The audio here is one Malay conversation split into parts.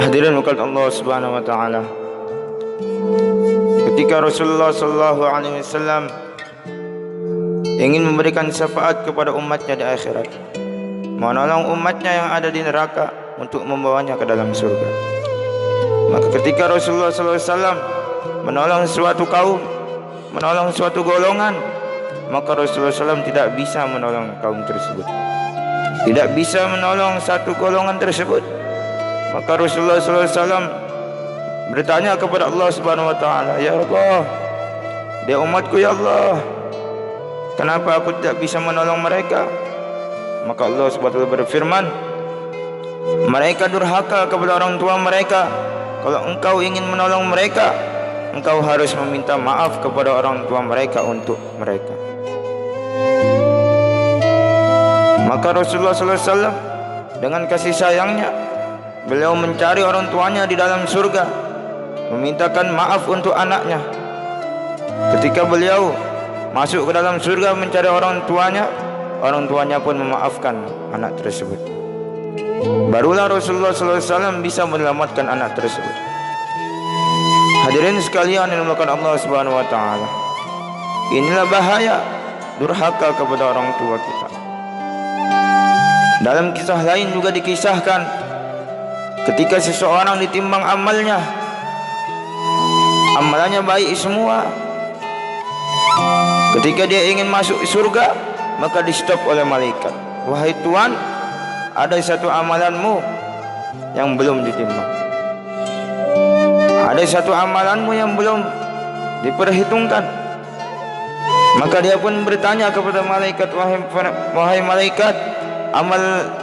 Hadirin mukallaf Allah Subhanahu wa taala. Ketika Rasulullah sallallahu alaihi wasallam ingin memberikan syafaat kepada umatnya di akhirat, menolong umatnya yang ada di neraka untuk membawanya ke dalam surga. Maka ketika Rasulullah sallallahu alaihi wasallam menolong suatu kaum, menolong suatu golongan, maka Rasulullah SAW tidak bisa menolong kaum tersebut, tidak bisa menolong satu golongan tersebut. Maka Rasulullah SAW bertanya kepada Allah Subhanahu Wa Taala, Ya Allah, dia umatku ya Allah, kenapa aku tidak bisa menolong mereka? Maka Allah Subhanahu Wa Taala berfirman, mereka durhaka kepada orang tua mereka. Kalau engkau ingin menolong mereka, engkau harus meminta maaf kepada orang tua mereka untuk mereka. Maka Rasulullah SAW dengan kasih sayangnya, beliau mencari orang tuanya di dalam surga, memintakan maaf untuk anaknya. Ketika beliau masuk ke dalam surga mencari orang tuanya pun memaafkan anak tersebut. Barulah Rasulullah SAW bisa menyelamatkan anak tersebut. Hadirin sekalian yang dimuliakan Allah Subhanahu wa taala, inilah bahaya durhaka kepada orang tua kita. Dalam kisah lain juga dikisahkan, ketika seseorang ditimbang amalannya baik semua, ketika dia ingin masuk surga, maka di stop oleh malaikat. Wahai Tuhan, ada satu amalanmu yang belum ditimbang, ada satu amalanmu yang belum diperhitungkan. Maka dia pun bertanya kepada malaikat, wahai malaikat, amal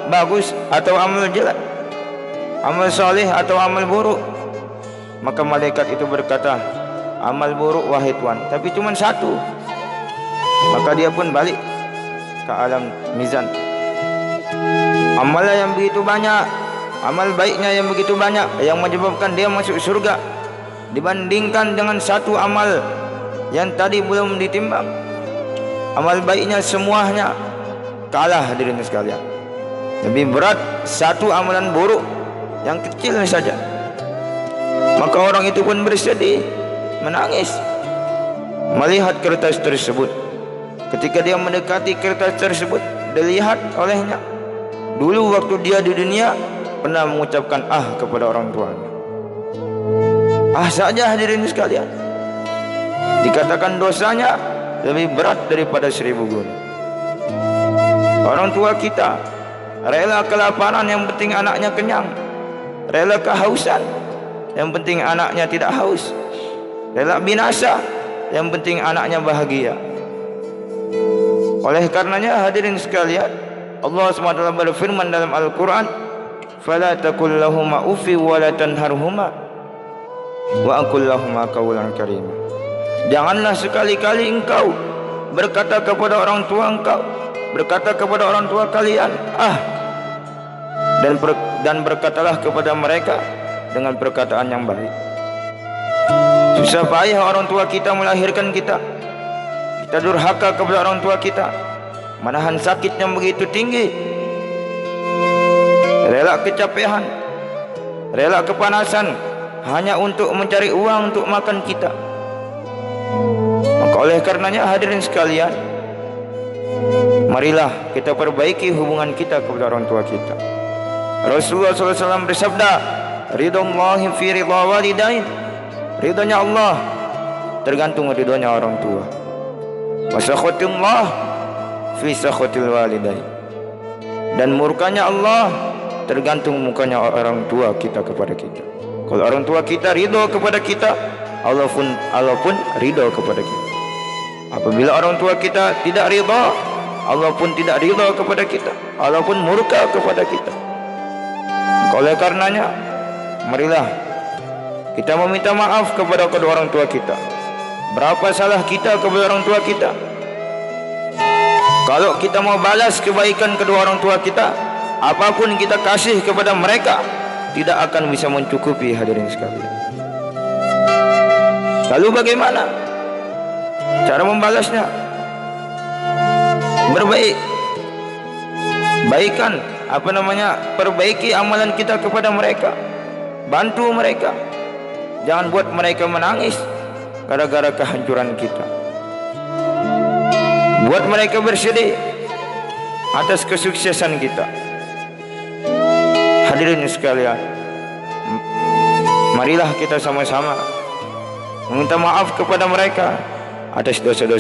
bagus atau amal jelek, amal saleh atau amal buruk? Maka malaikat itu berkata, amal buruk wahai Tuhan, tapi cuma satu. Maka dia pun balik ke alam mizan. Amalnya yang begitu banyak, amal baiknya yang begitu banyak, yang menyebabkan dia masuk surga, dibandingkan dengan satu amal yang tadi belum ditimbang. Amal baiknya semuanya kalah, hadirin sekalian. Lebih berat satu amalan buruk yang kecil saja. Maka orang itu pun bersedih, menangis melihat kertas tersebut. Ketika dia mendekati kertas tersebut, dilihat olehnya, dulu waktu dia di dunia pernah mengucapkan kepada orang tuanya. Saja, hadirin sekalian, dikatakan dosanya lebih berat daripada 1000 gunung. Orang tua kita rela kelaparan, yang penting anaknya kenyang. Rela kehausan, yang penting anaknya tidak haus. Rela binasa, yang penting anaknya bahagia. Oleh karenanya, hadirin sekalian, Allah SWT berfirman dalam Al-Quran, فَلَا تَقُلْ لَهُمَا أُفٍّ وَلَا تَنْهَرْهُمَا وَأَقُلْ لَهُمَا قَوْلًا كَرِيمًا. Janganlah sekali-kali engkau berkata kepada orang tua engkau, berkata kepada orang tua kalian, dan berkatalah kepada mereka dengan perkataan yang baik. Susah payah orang tua kita melahirkan kita, kita durhaka kepada orang tua kita, menahan sakit yang begitu tinggi, rela kecapean, rela kepanasan hanya untuk mencari uang untuk makan kita. Maka oleh karenanya, hadirin sekalian, marilah kita perbaiki hubungan kita kepada orang tua kita. Rasulullah SAW bersabda, ridhallahi fi ridha walidain, ridhonya Allah tergantung ridhonya orang tua. Wa sakhatullah fi sakhatil walidain, dan murkanya Allah tergantung mukanya orang tua kita kepada kita. Kalau orang tua kita ridho kepada kita, Allah pun ridho kepada kita. Apabila orang tua kita tidak ridho, Allah pun tidak ridho kepada kita, Allah pun murka kepada kita. Oleh karenanya, marilah kita meminta maaf kepada kedua orang tua kita. Berapa salah kita kepada orang tua kita? Kalau kita mau balas kebaikan kedua orang tua kita, apapun kita kasih kepada mereka tidak akan bisa mencukupi, hadirin sekalian. Lalu bagaimana cara membalasnya? Baikan, perbaiki amalan kita kepada mereka. Bantu mereka, jangan buat mereka menangis gara-gara kehancuran kita. Buat mereka bersedih atas kesuksesan kita. Hadirin sekalian, marilah kita sama-sama meminta maaf kepada mereka atas dosa-dosa